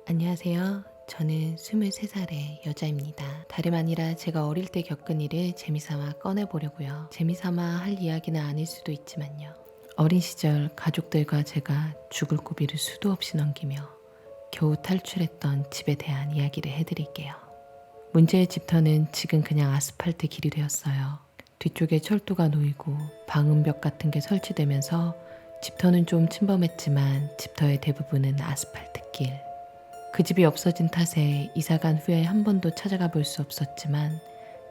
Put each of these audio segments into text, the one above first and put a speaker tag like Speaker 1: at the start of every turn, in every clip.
Speaker 1: 안녕하세요. 저는 23살의 여자입니다. 다름 아니라 제가 어릴 때 겪은 일을 재미삼아 꺼내보려고요. 재미삼아 할 이야기는 아닐 수도 있지만요. 어린 시절 가족들과 제가 죽을 고비를 수도 없이 넘기며 겨우 탈출했던 집에 대한 이야기를 해드릴게요. 문제의 집터는 지금 그냥 아스팔트 길이 되었어요. 뒤쪽에 철도가 놓이고 방음벽 같은 게 설치되면서 집터는 좀 침범했지만 집터의 대부분은 아스팔트 길. 그 집이 없어진 탓에 이사간 후에 한 번도 찾아가 볼 수 없었지만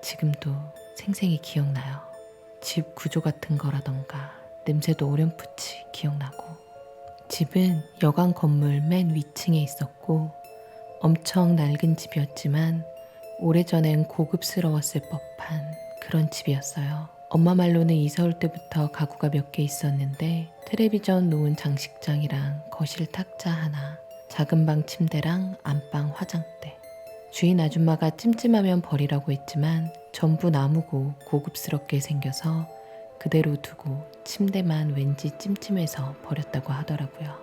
Speaker 1: 지금도 생생히 기억나요. 집 구조 같은 거라던가 냄새도 어렴풋이 기억나고. 집은 여관 건물 맨 위층에 있었고 엄청 낡은 집이었지만 오래전엔 고급스러웠을 법한 그런 집이었어요. 엄마 말로는 이사 올 때부터 가구가 몇 개 있었는데 텔레비전 놓은 장식장이랑 거실 탁자 하나, 작은 방 침대랑 안방 화장대. 주인 아줌마가 찜찜하면 버리라고 했지만 전부 나무고 고급스럽게 생겨서 그대로 두고 침대만 왠지 찜찜해서 버렸다고 하더라고요.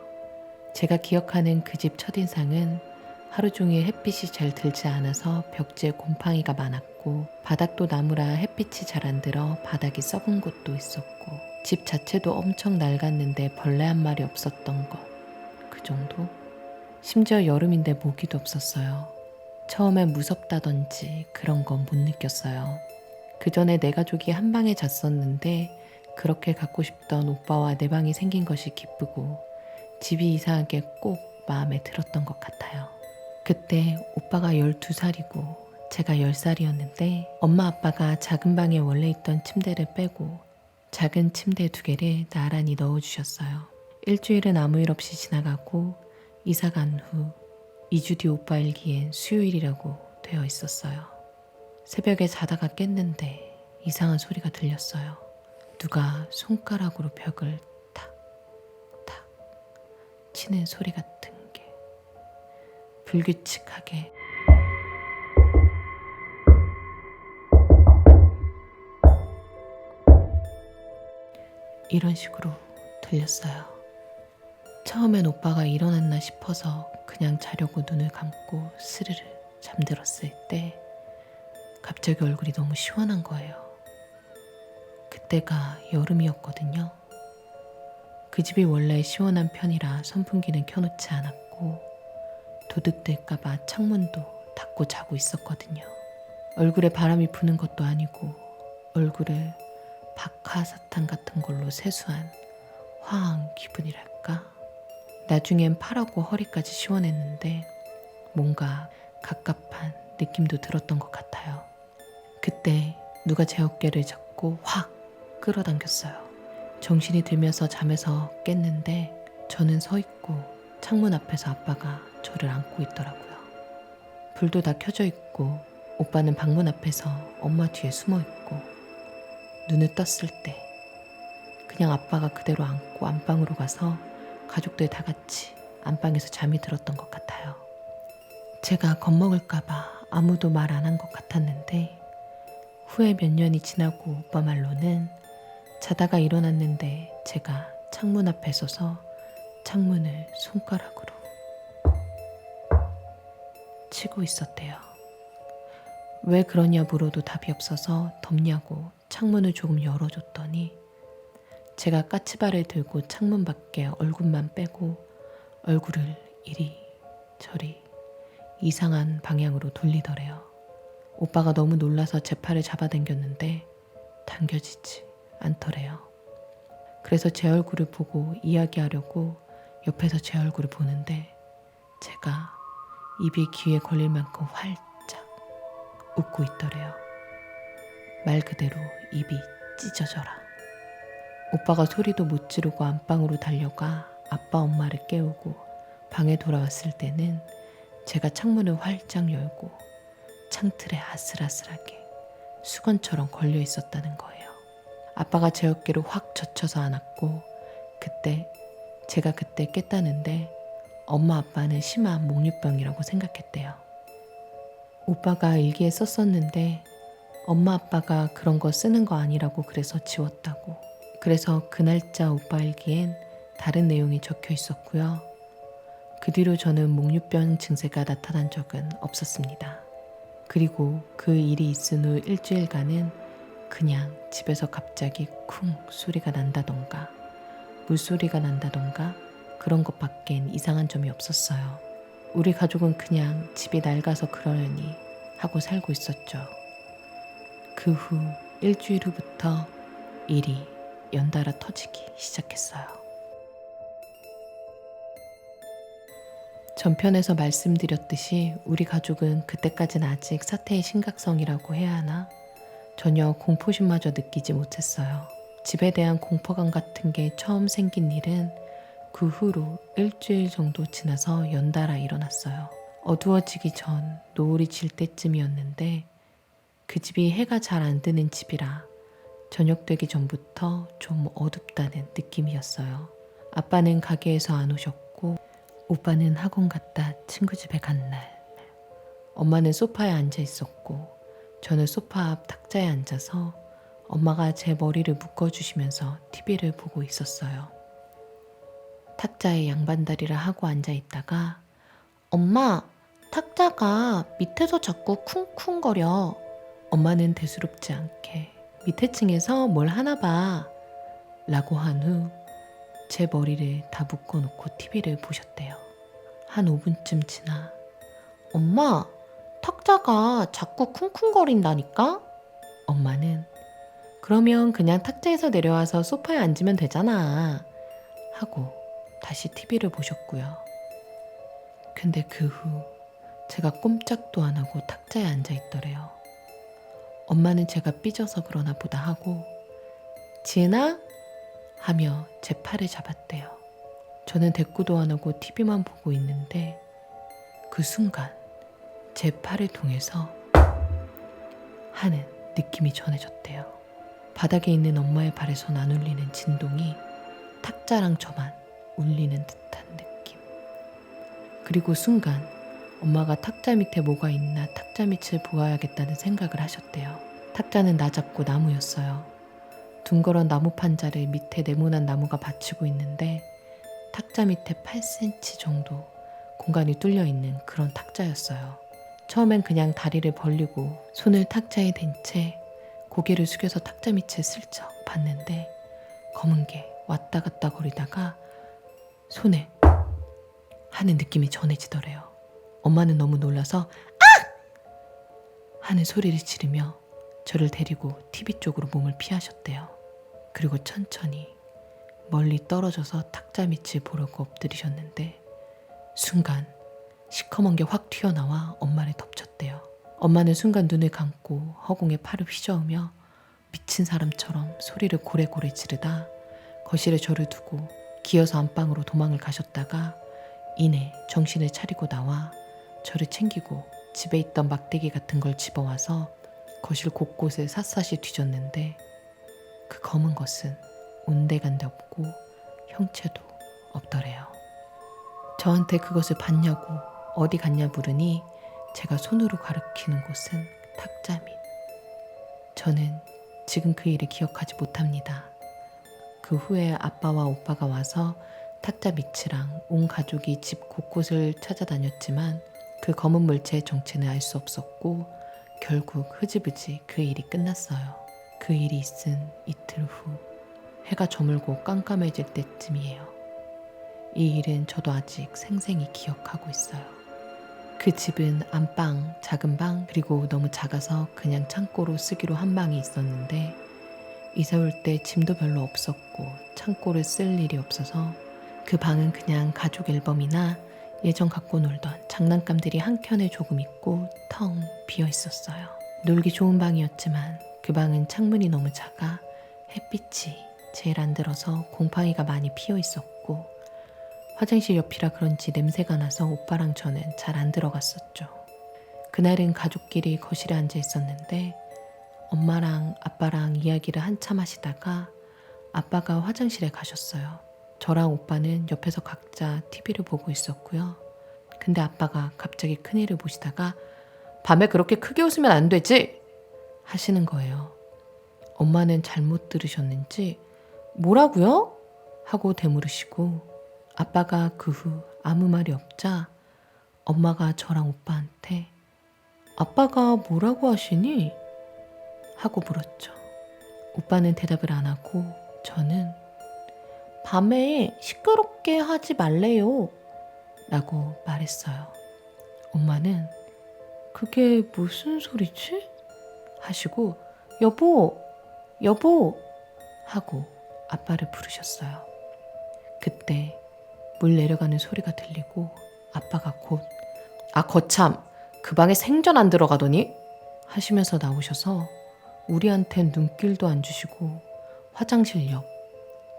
Speaker 1: 제가 기억하는 그 집 첫인상은 하루 종일 햇빛이 잘 들지 않아서 벽지에 곰팡이가 많았고 바닥도 나무라 햇빛이 잘 안 들어 바닥이 썩은 곳도 있었고 집 자체도 엄청 낡았는데 벌레 한 마리 없었던 것. 그 정도? 심지어 여름인데 모기도 없었어요. 처음엔 무섭다던지 그런 건 못 느꼈어요. 그 전에 내 가족이 한 방에 잤었는데 그렇게 갖고 싶던 오빠와 내 방이 생긴 것이 기쁘고 집이 이상하게 꼭 마음에 들었던 것 같아요. 그때 오빠가 12살이고 제가 10살이었는데 엄마 아빠가 작은 방에 원래 있던 침대를 빼고 작은 침대 2개를 나란히 넣어주셨어요. 일주일은 아무 일 없이 지나가고 이사 간 후 2주 뒤 오빠 일기엔 수요일이라고 되어 있었어요. 새벽에 자다가 깼는데 이상한 소리가 들렸어요. 누가 손가락으로 벽을 탁, 탁 치는 소리 같은 게 불규칙하게 이런 식으로 들렸어요. 처음엔 오빠가 일어났나 싶어서 그냥 자려고 눈을 감고 스르르 잠들었을 때 갑자기 얼굴이 너무 시원한 거예요. 그때가 여름이었거든요. 그 집이 원래 시원한 편이라 선풍기는 켜놓지 않았고 도둑들까봐 창문도 닫고 자고 있었거든요. 얼굴에 바람이 부는 것도 아니고 얼굴을 박하사탕 같은 걸로 세수한 화한 기분이랄까? 나중엔 팔하고 허리까지 시원했는데 뭔가 갑갑한 느낌도 들었던 것 같아요. 그때 누가 제 어깨를 잡고 확 끌어당겼어요. 정신이 들면서 잠에서 깼는데 저는 서 있고 창문 앞에서 아빠가 저를 안고 있더라고요. 불도 다 켜져 있고 오빠는 방문 앞에서 엄마 뒤에 숨어 있고 눈을 떴을 때 그냥 아빠가 그대로 안고 안방으로 가서 가족들 다 같이 안방에서 잠이 들었던 것 같아요. 제가 겁먹을까봐 아무도 말 안 한 것 같았는데 후에 몇 년이 지나고 오빠 말로는 자다가 일어났는데 제가 창문 앞에 서서 창문을 손가락으로 치고 있었대요. 왜 그러냐 물어도 답이 없어서 덥냐고 창문을 조금 열어줬더니 제가 까치발을 들고 창문 밖에 얼굴만 빼고 얼굴을 이리 저리 이상한 방향으로 돌리더래요. 오빠가 너무 놀라서 제 팔을 잡아당겼는데 당겨지지 않더래요. 그래서 제 얼굴을 보고 이야기하려고 옆에서 제 얼굴을 보는데 제가 입이 귀에 걸릴 만큼 활짝 웃고 있더래요. 말 그대로 입이 찢어져라. 오빠가 소리도 못 지르고 안방으로 달려가 아빠 엄마를 깨우고 방에 돌아왔을 때는 제가 창문을 활짝 열고 창틀에 아슬아슬하게 수건처럼 걸려 있었다는 거예요. 아빠가 제 어깨를 확 젖혀서 안았고 제가 그때 깼다는데 엄마 아빠는 심한 목류병이라고 생각했대요. 오빠가 일기에 썼었는데 엄마 아빠가 그런 거 쓰는 거 아니라고 그래서 지웠다고. 그래서 그 날짜 오빠 일기엔 다른 내용이 적혀 있었고요. 그 뒤로 저는 목류병 증세가 나타난 적은 없었습니다. 그리고 그 일이 있은 후 일주일간은 그냥 집에서 갑자기 쿵 소리가 난다던가 물소리가 난다던가 그런 것밖엔 이상한 점이 없었어요. 우리 가족은 그냥 집이 낡아서 그러려니 하고 살고 있었죠. 그 후 일주일 후부터 일이 연달아 터지기 시작했어요. 전편에서 말씀드렸듯이 우리 가족은 그때까지는 아직 사태의 심각성이라고 해야 하나 전혀 공포심마저 느끼지 못했어요. 집에 대한 공포감 같은 게 처음 생긴 일은 그 후로 일주일 정도 지나서 연달아 일어났어요. 어두워지기 전 노을이 질 때쯤이었는데 그 집이 해가 잘 안 드는 집이라 저녁 되기 전부터 좀 어둡다는 느낌이었어요. 아빠는 가게에서 안 오셨고 오빠는 학원 갔다 친구 집에 간 날, 엄마는 소파에 앉아 있었고 저는 소파 앞 탁자에 앉아서 엄마가 제 머리를 묶어주시면서 TV를 보고 있었어요. 탁자에 양반다리를 하고 앉아 있다가 엄마, 탁자가 밑에서 자꾸 쿵쿵거려. 엄마는 대수롭지 않게 밑에 층에서 뭘 하나 봐 라고 한 후 제 머리를 다 묶어놓고 TV를 보셨대요. 한 5분쯤 지나 엄마, 탁자가 자꾸 쿵쿵거린다니까? 엄마는 그러면 그냥 탁자에서 내려와서 소파에 앉으면 되잖아 하고 다시 TV를 보셨고요. 근데 그 후 제가 꼼짝도 안 하고 탁자에 앉아 있더래요. 엄마는 제가 삐져서 그러나 보다 하고 지은아? 하며 제 팔을 잡았대요. 저는 대꾸도 안 하고 TV만 보고 있는데 그 순간 제 팔을 통해서 하는 느낌이 전해졌대요. 바닥에 있는 엄마의 발에선 안 울리는 진동이 탁자랑 저만 울리는 듯한 느낌. 그리고 순간 엄마가 탁자 밑에 뭐가 있나 탁자 밑을 보아야겠다는 생각을 하셨대요. 탁자는 낮았고 나무였어요. 둥그런 나무 판자를 밑에 네모난 나무가 받치고 있는데 탁자 밑에 8cm 정도 공간이 뚫려 있는 그런 탁자였어요. 처음엔 그냥 다리를 벌리고 손을 탁자에 댄 채 고개를 숙여서 탁자 밑을 슬쩍 봤는데 검은 게 왔다 갔다 거리다가 손에 하는 느낌이 전해지더래요. 엄마는 너무 놀라서 아! 하는 소리를 지르며 저를 데리고 TV 쪽으로 몸을 피하셨대요. 그리고 천천히 멀리 떨어져서 탁자 밑을 보려고 엎드리셨는데 순간 시커먼 게 확 튀어나와 엄마를 덮쳤대요. 엄마는 순간 눈을 감고 허공에 팔을 휘저으며 미친 사람처럼 소리를 고래고래 지르다 거실에 저를 두고 기어서 안방으로 도망을 가셨다가 이내 정신을 차리고 나와 저를 챙기고 집에 있던 막대기 같은 걸 집어와서 거실 곳곳을 샅샅이 뒤졌는데 그 검은 것은 온데간데 없고 형체도 없더래요. 저한테 그것을 봤냐고 어디 갔냐 물으니 제가 손으로 가리키는 곳은 탁자 밑. 저는 지금 그 일을 기억하지 못합니다. 그 후에 아빠와 오빠가 와서 탁자 밑이랑 온 가족이 집 곳곳을 찾아다녔지만 그 검은 물체의 정체는 알 수 없었고 결국 흐지부지 그 일이 끝났어요. 그 일이 있은 이틀 후 해가 저물고 깜깜해질 때쯤이에요. 이 일은 저도 아직 생생히 기억하고 있어요. 그 집은 안방, 작은 방, 그리고 너무 작아서 그냥 창고로 쓰기로 한 방이 있었는데 이사 올 때 짐도 별로 없었고 창고를 쓸 일이 없어서 그 방은 그냥 가족 앨범이나 예전 갖고 놀던 장난감들이 한 켠에 조금 있고 텅 비어 있었어요. 놀기 좋은 방이었지만 그 방은 창문이 너무 작아 햇빛이 제일 안 들어서 곰팡이가 많이 피어 있었고 화장실 옆이라 그런지 냄새가 나서 오빠랑 저는 잘 안 들어갔었죠. 그날은 가족끼리 거실에 앉아 있었는데 엄마랑 아빠랑 이야기를 한참 하시다가 아빠가 화장실에 가셨어요. 저랑 오빠는 옆에서 각자 TV를 보고 있었고요. 근데 아빠가 갑자기 큰일을 보시다가 밤에 그렇게 크게 웃으면 안 되지! 하시는 거예요. 엄마는 잘못 들으셨는지 뭐라고요? 하고 되물으시고 아빠가 그 후 아무 말이 없자 엄마가 저랑 오빠한테 아빠가 뭐라고 하시니? 하고 물었죠. 오빠는 대답을 안 하고 저는 밤에 시끄럽게 하지 말래요 라고 말했어요. 엄마는 그게 무슨 소리지? 하시고 여보, 여보 하고 아빠를 부르셨어요. 그때 물 내려가는 소리가 들리고 아빠가 곧 거참 그 방에 생전 안 들어가더니? 하시면서 나오셔서 우리한텐 눈길도 안 주시고 화장실 옆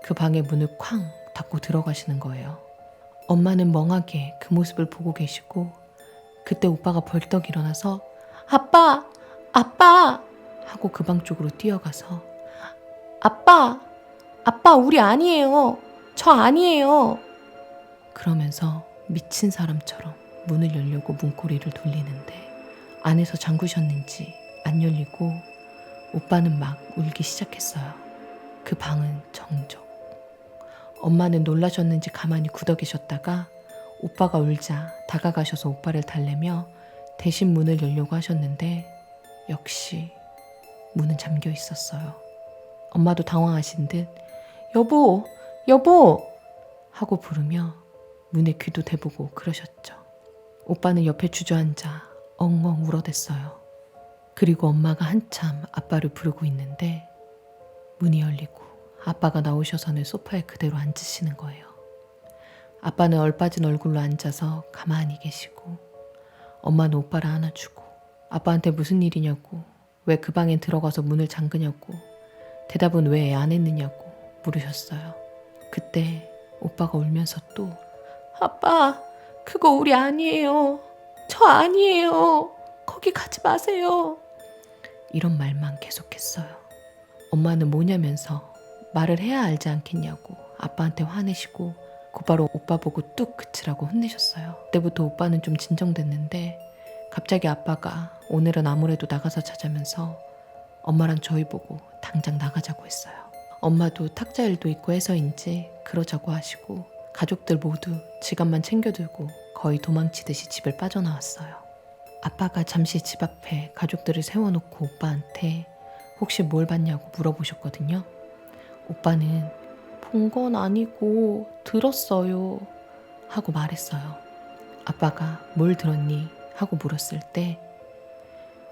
Speaker 1: 그 방의 문을 쾅 닫고 들어가시는 거예요. 엄마는 멍하게 그 모습을 보고 계시고 그때 오빠가 벌떡 일어나서 아빠! 아빠! 하고 그 방 쪽으로 뛰어가서 아빠! 아빠 우리 아니에요. 저 아니에요. 그러면서 미친 사람처럼 문을 열려고 문고리를 돌리는데 안에서 잠그셨는지 안 열리고 오빠는 막 울기 시작했어요. 그 방은 정적. 엄마는 놀라셨는지 가만히 굳어 계셨다가 오빠가 울자 다가가셔서 오빠를 달래며 대신 문을 열려고 하셨는데 역시 문은 잠겨 있었어요. 엄마도 당황하신 듯 여보, 여보 하고 부르며 문에 귀도 대보고 그러셨죠. 오빠는 옆에 주저앉아 엉엉 울어댔어요. 그리고 엄마가 한참 아빠를 부르고 있는데 문이 열리고 아빠가 나오셔서는 소파에 그대로 앉으시는 거예요. 아빠는 얼빠진 얼굴로 앉아서 가만히 계시고 엄마는 오빠를 안아주고 아빠한테 무슨 일이냐고 왜 그 방에 들어가서 문을 잠그냐고 대답은 왜 안 했느냐고 물으셨어요. 그때 오빠가 울면서 또 아빠 그거 우리 아니에요. 저 아니에요. 거기 가지 마세요. 이런 말만 계속했어요. 엄마는 뭐냐면서 말을 해야 알지 않겠냐고 아빠한테 화내시고 곧바로 오빠 보고 뚝 그치라고 혼내셨어요. 그때부터 오빠는 좀 진정됐는데 갑자기 아빠가 오늘은 아무래도 나가서 자자면서 엄마랑 저희 보고 당장 나가자고 했어요. 엄마도 탁자 일도 있고 해서인지 그러자고 하시고 가족들 모두 지갑만 챙겨들고 거의 도망치듯이 집을 빠져나왔어요. 아빠가 잠시 집 앞에 가족들을 세워놓고 오빠한테 혹시 뭘 봤냐고 물어보셨거든요. 오빠는 본 건 아니고 들었어요 하고 말했어요. 아빠가 뭘 들었니? 하고 물었을 때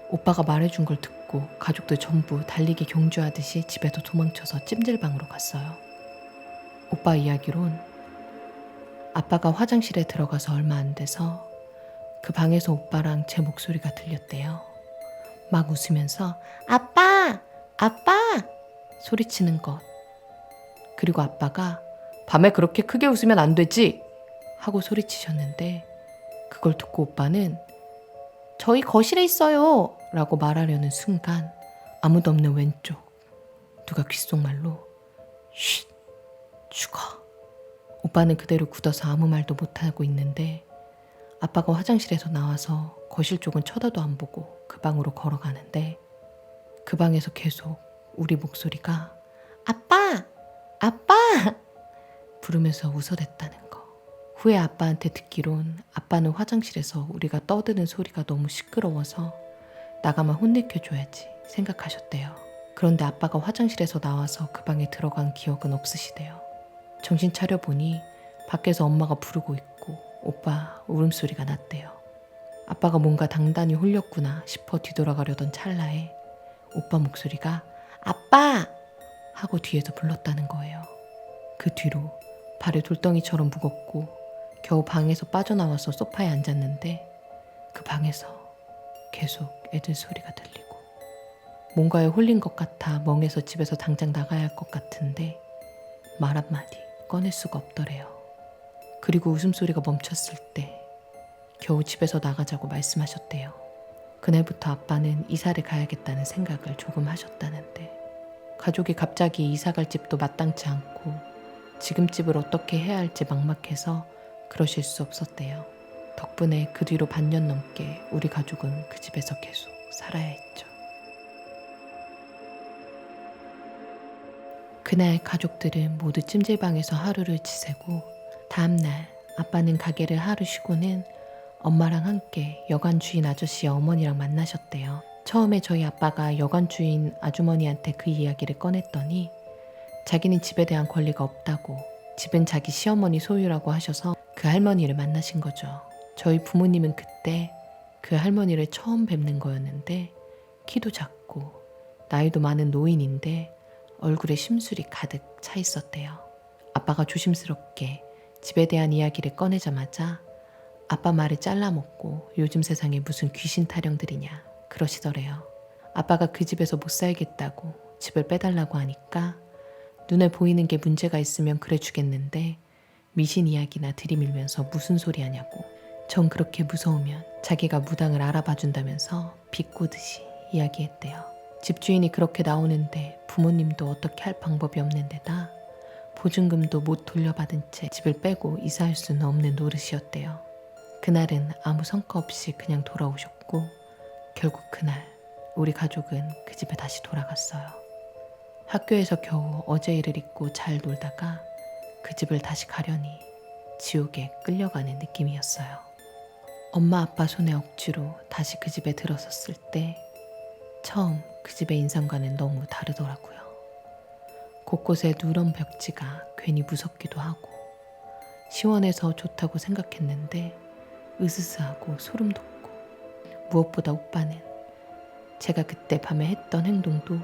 Speaker 1: 오빠가 말해준 걸 듣고 가족들 전부 달리기 경주하듯이 집에도 도망쳐서 찜질방으로 갔어요. 오빠 이야기론 아빠가 화장실에 들어가서 얼마 안 돼서 그 방에서 오빠랑 제 목소리가 들렸대요. 막 웃으면서 아빠! 아빠! 소리치는 것. 그리고 아빠가 밤에 그렇게 크게 웃으면 안 되지! 하고 소리치셨는데 그걸 듣고 오빠는 저희 거실에 있어요! 라고 말하려는 순간 아무도 없는 왼쪽 누가 귓속말로 쉿! 죽어! 오빠는 그대로 굳어서 아무 말도 못하고 있는데 아빠가 화장실에서 나와서 거실 쪽은 쳐다도 안 보고 그 방으로 걸어가는데 그 방에서 계속 우리 목소리가 아빠! 아빠! 부르면서 웃어댔다는 거. 후에 아빠한테 듣기론 아빠는 화장실에서 우리가 떠드는 소리가 너무 시끄러워서 나가면 혼내켜줘야지 생각하셨대요. 그런데 아빠가 화장실에서 나와서 그 방에 들어간 기억은 없으시대요. 정신 차려보니 밖에서 엄마가 부르고 있고 오빠 울음소리가 났대요. 아빠가 뭔가 단단히 홀렸구나 싶어 뒤돌아가려던 찰나에 오빠 목소리가 아빠! 하고 뒤에서 불렀다는 거예요. 그 뒤로 발이 돌덩이처럼 무겁고 겨우 방에서 빠져나와서 소파에 앉았는데 그 방에서 계속 애들 소리가 들리고 뭔가에 홀린 것 같아 멍해서 집에서 당장 나가야 할 것 같은데 말 한마디 꺼낼 수가 없더래요. 그리고 웃음소리가 멈췄을 때 겨우 집에서 나가자고 말씀하셨대요. 그날부터 아빠는 이사를 가야겠다는 생각을 조금 하셨다는데 가족이 갑자기 이사 갈 집도 마땅치 않고 지금 집을 어떻게 해야 할지 막막해서 그러실 수 없었대요. 덕분에 그 뒤로 반년 넘게 우리 가족은 그 집에서 계속 살아야 했죠. 그날 가족들은 모두 찜질방에서 하루를 지새고 다음날 아빠는 가게를 하루 쉬고는 엄마랑 함께 여관 주인 아저씨의 어머니랑 만나셨대요. 처음에 저희 아빠가 여관 주인 아주머니한테 그 이야기를 꺼냈더니 자기는 집에 대한 권리가 없다고, 집은 자기 시어머니 소유라고 하셔서 그 할머니를 만나신 거죠. 저희 부모님은 그때 그 할머니를 처음 뵙는 거였는데 키도 작고 나이도 많은 노인인데 얼굴에 심술이 가득 차 있었대요. 아빠가 조심스럽게 집에 대한 이야기를 꺼내자마자 아빠 말을 잘라먹고 요즘 세상에 무슨 귀신 타령들이냐 그러시더래요. 아빠가 그 집에서 못 살겠다고 집을 빼달라고 하니까 눈에 보이는 게 문제가 있으면 그래 주겠는데 미신 이야기나 들이밀면서 무슨 소리 하냐고. 전 그렇게 무서우면 자기가 무당을 알아봐 준다면서 비꼬듯이 이야기했대요. 집주인이 그렇게 나오는데 부모님도 어떻게 할 방법이 없는 데다 보증금도 못 돌려받은 채 집을 빼고 이사할 수는 없는 노릇이었대요. 그날은 아무 성과 없이 그냥 돌아오셨고 결국 그날 우리 가족은 그 집에 다시 돌아갔어요. 학교에서 겨우 어제 일을 잊고 잘 놀다가 그 집을 다시 가려니 지옥에 끌려가는 느낌이었어요. 엄마 아빠 손에 억지로 다시 그 집에 들어섰을 때 처음 그 집의 인상과는 너무 다르더라고요. 곳곳에 누런 벽지가 괜히 무섭기도 하고 시원해서 좋다고 생각했는데 으스스하고 소름 돋고, 무엇보다 오빠는 제가 그때 밤에 했던 행동도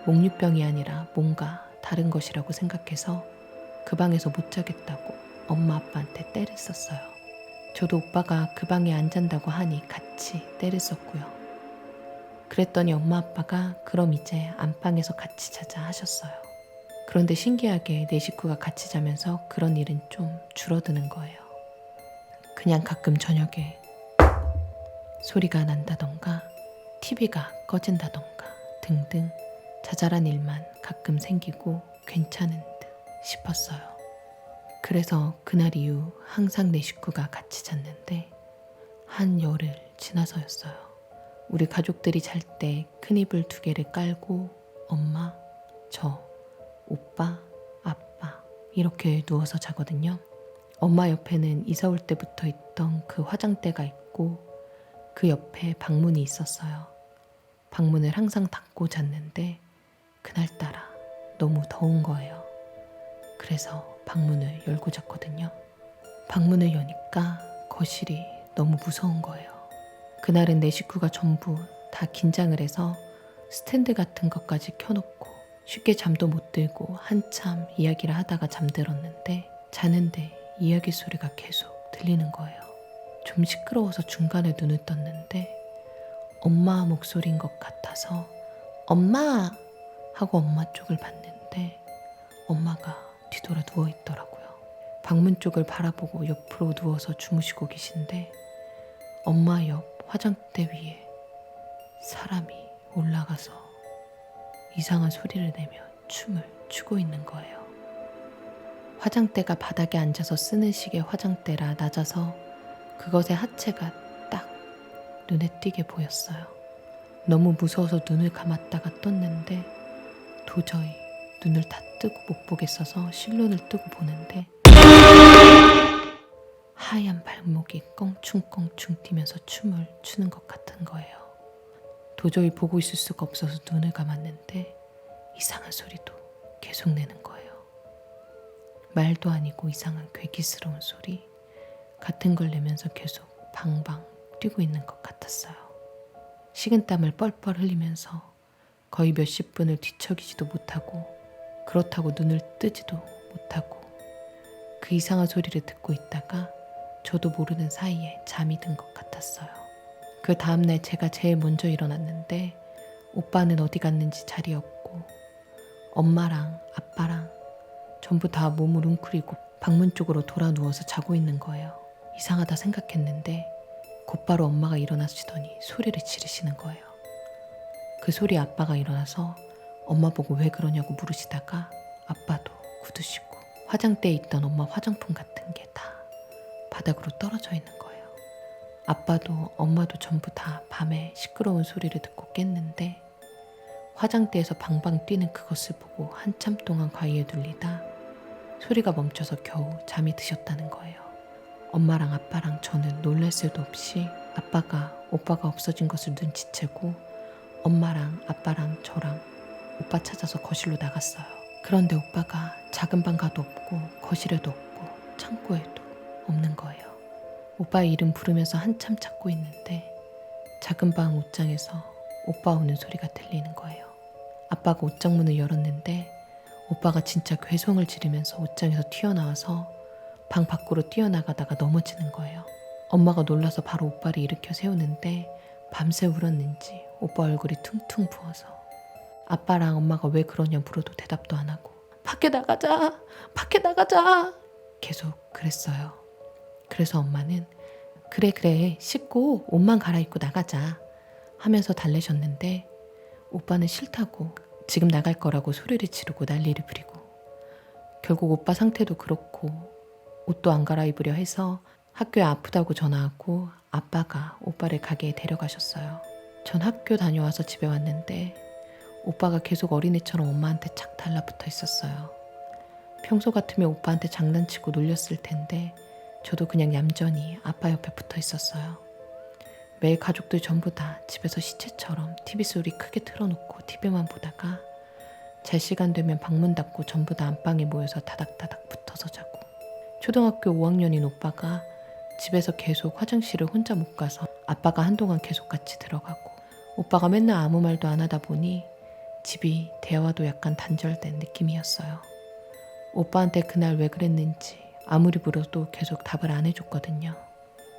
Speaker 1: 목류병이 아니라 뭔가 다른 것이라고 생각해서 그 방에서 못 자겠다고 엄마 아빠한테 떼를 썼어요. 저도 오빠가 그 방에 안 잔다고 하니 같이 떼를 썼고요. 그랬더니 엄마 아빠가 그럼 이제 안방에서 같이 자자 하셨어요. 그런데 신기하게 네 식구가 같이 자면서 그런 일은 좀 줄어드는 거예요. 그냥 가끔 저녁에 소리가 난다던가 TV가 꺼진다던가 등등 자잘한 일만 가끔 생기고 괜찮은 듯 싶었어요. 그래서 그날 이후 항상 네 식구가 같이 잤는데 한 열흘 지나서였어요. 우리 가족들이 잘 때 큰 이불 2개를 깔고 엄마, 저, 오빠, 아빠 이렇게 누워서 자거든요. 엄마 옆에는 이사 올 때부터 있던 그 화장대가 있고 그 옆에 방문이 있었어요. 방문을 항상 닫고 잤는데 그날따라 너무 더운 거예요. 그래서 방문을 열고 잤거든요. 방문을 여니까 거실이 너무 무서운 거예요. 그날은 내 식구가 전부 다 긴장을 해서 스탠드 같은 것까지 켜놓고 쉽게 잠도 못 들고 한참 이야기를 하다가 잠들었는데 자는데 이야기 소리가 계속 들리는 거예요. 좀 시끄러워서 중간에 눈을 떴는데 엄마 목소리인 것 같아서 엄마! 하고 엄마 쪽을 봤는데 엄마가 뒤돌아 누워있더라고요. 방문 쪽을 바라보고 옆으로 누워서 주무시고 계신데 엄마 옆 화장대 위에 사람이 올라가서 이상한 소리를 내며 춤을 추고 있는 거예요. 화장대가 바닥에 앉아서 쓰는 식의 화장대라 낮아서 그것의 하체가 딱 눈에 띄게 보였어요. 너무 무서워서 눈을 감았다가 떴는데 도저히 눈을 다 뜨고 못 보겠어서 실눈을 뜨고 보는데 하얀 발목이 껑충껑충 뛰면서 춤을 추는 것 같은 거예요. 도저히 보고 있을 수가 없어서 눈을 감았는데 이상한 소리도 계속 내는 거예요. 말도 아니고 이상한 괴기스러운 소리 같은 걸 내면서 계속 방방 뛰고 있는 것 같았어요. 식은땀을 뻘뻘 흘리면서 거의 몇십 분을 뒤척이지도 못하고 그렇다고 눈을 뜨지도 못하고 그 이상한 소리를 듣고 있다가 저도 모르는 사이에 잠이 든 것 같았어요. 그 다음날 제가 제일 먼저 일어났는데 오빠는 어디 갔는지 자리에 없고 엄마랑 아빠랑 전부 다 몸을 웅크리고 방문 쪽으로 돌아 누워서 자고 있는 거예요. 이상하다 생각했는데 곧바로 엄마가 일어나시더니 소리를 지르시는 거예요. 그 소리에 아빠가 일어나서 엄마 보고 왜 그러냐고 물으시다가 아빠도 굳으시고 화장대에 있던 엄마 화장품 같은 게 다 바닥으로 떨어져 있는 거예요. 아빠도 엄마도 전부 다 밤에 시끄러운 소리를 듣고 깼는데 화장대에서 방방 뛰는 그것을 보고 한참 동안 과의에 눌리다 소리가 멈춰서 겨우 잠이 드셨다는 거예요. 엄마랑 아빠랑 저는 놀랄 새도 없이 아빠가 오빠가 없어진 것을 눈치채고 엄마랑 아빠랑 저랑 오빠 찾아서 거실로 나갔어요. 그런데 오빠가 작은 방 가도 없고 거실에도 없고 창고에도 없는 거예요. 오빠의 이름 부르면서 한참 찾고 있는데 작은 방 옷장에서 오빠 오는 소리가 들리는 거예요. 아빠가 옷장 문을 열었는데 오빠가 진짜 괴성을 지르면서 옷장에서 튀어나와서 방 밖으로 뛰어나가다가 넘어지는 거예요. 엄마가 놀라서 바로 오빠를 일으켜 세우는데 밤새 울었는지 오빠 얼굴이 퉁퉁 부어서 아빠랑 엄마가 왜 그러냐 물어도 대답도 안 하고 밖에 나가자, 밖에 나가자 계속 그랬어요. 그래서 엄마는 그래 씻고 옷만 갈아입고 나가자 하면서 달래셨는데 오빠는 싫다고 지금 나갈 거라고 소리를 지르고 난리를 부리고 결국 오빠 상태도 그렇고 옷도 안 갈아입으려 해서 학교에 아프다고 전화하고 아빠가 오빠를 가게에 데려가셨어요. 전 학교 다녀와서 집에 왔는데 오빠가 계속 어린애처럼 엄마한테 착 달라붙어 있었어요. 평소 같으면 오빠한테 장난치고 놀렸을 텐데 저도 그냥 얌전히 아빠 옆에 붙어 있었어요. 매일 가족들 전부 다 집에서 시체처럼 TV 소리 크게 틀어놓고 TV만 보다가 잘 시간 되면 방문 닫고 전부 다 안방에 모여서 다닥다닥 붙어서 자고 초등학교 5학년인 오빠가 집에서 계속 화장실을 혼자 못 가서 아빠가 한동안 계속 같이 들어가고 오빠가 맨날 아무 말도 안 하다 보니 집이 대화도 약간 단절된 느낌이었어요. 오빠한테 그날 왜 그랬는지 아무리 물어도 계속 답을 안 해줬거든요.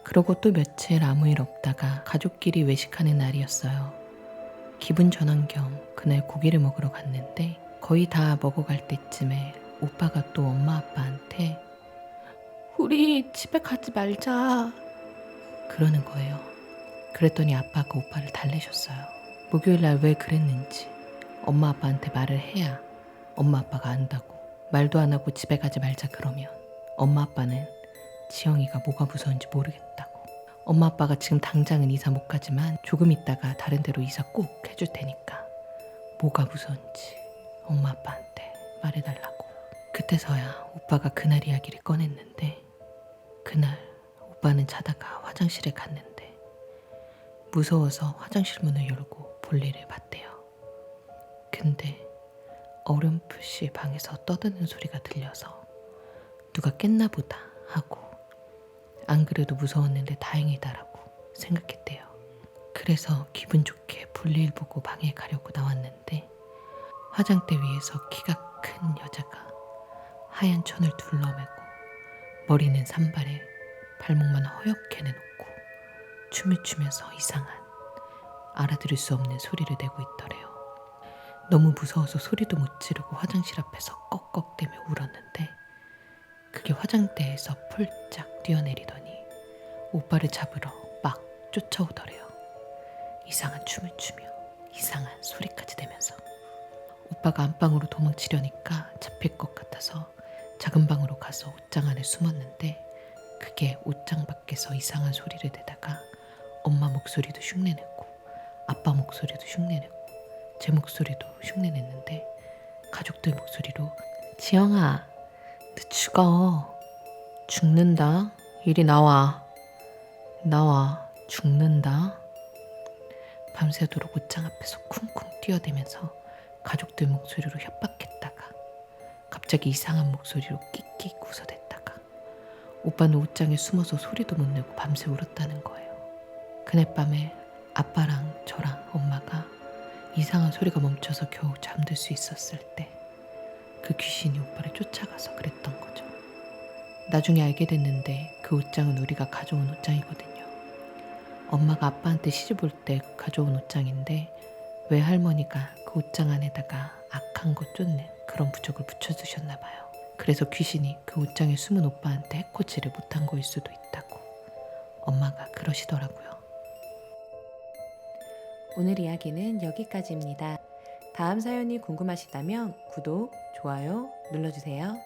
Speaker 1: 그러고 또 며칠 아무 일 없다가 가족끼리 외식하는 날이었어요. 기분 전환 겸 그날 고기를 먹으러 갔는데 거의 다 먹어갈 때쯤에 오빠가 또 엄마 아빠한테 우리 집에 가지 말자 그러는 거예요. 그랬더니 아빠가 오빠를 달래셨어요. 목요일날 왜 그랬는지 엄마 아빠한테 말을 해야 엄마 아빠가 안다고. 말도 안 하고 집에 가지 말자 그러면 엄마 아빠는 지영이가 뭐가 무서운지 모르겠다고. 엄마 아빠가 지금 당장은 이사 못 가지만 조금 있다가 다른 데로 이사 꼭 해줄 테니까 뭐가 무서운지 엄마 아빠한테 말해달라고. 그때서야 오빠가 그날 이야기를 꺼냈는데 그날 오빠는 자다가 화장실에 갔는데 무서워서 화장실 문을 열고 볼일을 봤대요. 근데 어렴풋이 방에서 떠드는 소리가 들려서 누가 깼나 보다 하고 안 그래도 무서웠는데 다행이다라고 생각했대요. 그래서 기분 좋게 볼일 보고 방에 가려고 나왔는데 화장대 위에서 키가 큰 여자가 하얀 천을 둘러매고 머리는 산발에 발목만 허옇게 내놓고 춤을 추면서 이상한 알아들을 수 없는 소리를 내고 있더래요. 너무 무서워서 소리도 못 지르고 화장실 앞에서 꺽꺽대며 울었는데 그게 화장대에서 폴짝 뛰어내리더니 오빠를 잡으러 막 쫓아오더래요. 이상한 춤을 추며 이상한 소리까지 내면서 오빠가 안방으로 도망치려니까 잡힐 것 같아서 작은 방으로 가서 옷장 안에 숨었는데 그게 옷장 밖에서 이상한 소리를 내다가 엄마 목소리도 흉내내고 아빠 목소리도 흉내내고 제 목소리도 흉내냈는데 가족들 목소리로 지영아 너 죽어 죽는다 이리 나와 죽는다. 밤새도록 옷장 앞에서 쿵쿵 뛰어대면서 가족들 목소리로 협박했다가 갑자기 이상한 목소리로 끽끽 웃어댔다가 오빠는 옷장에 숨어서 소리도 못 내고 밤새 울었다는 거예요. 그날 밤에 아빠랑 저랑 엄마가 이상한 소리가 멈춰서 겨우 잠들 수 있었을 때 그 귀신이 오빠를 쫓아가서 그랬던 거죠. 나중에 알게 됐는데 그 옷장은 우리가 가져온 옷장이거든요. 엄마가 아빠한테 시집 올 때 가져온 옷장인데 외할머니가 그 옷장 안에다가 악한 거 쫓는 그런 부적을 붙여주셨나 봐요. 그래서 귀신이 그 옷장에 숨은 오빠한테 해코지를 못한 거일 수도 있다고 엄마가 그러시더라고요. 오늘 이야기는 여기까지입니다. 다음 사연이 궁금하시다면 구독, 좋아요 눌러주세요.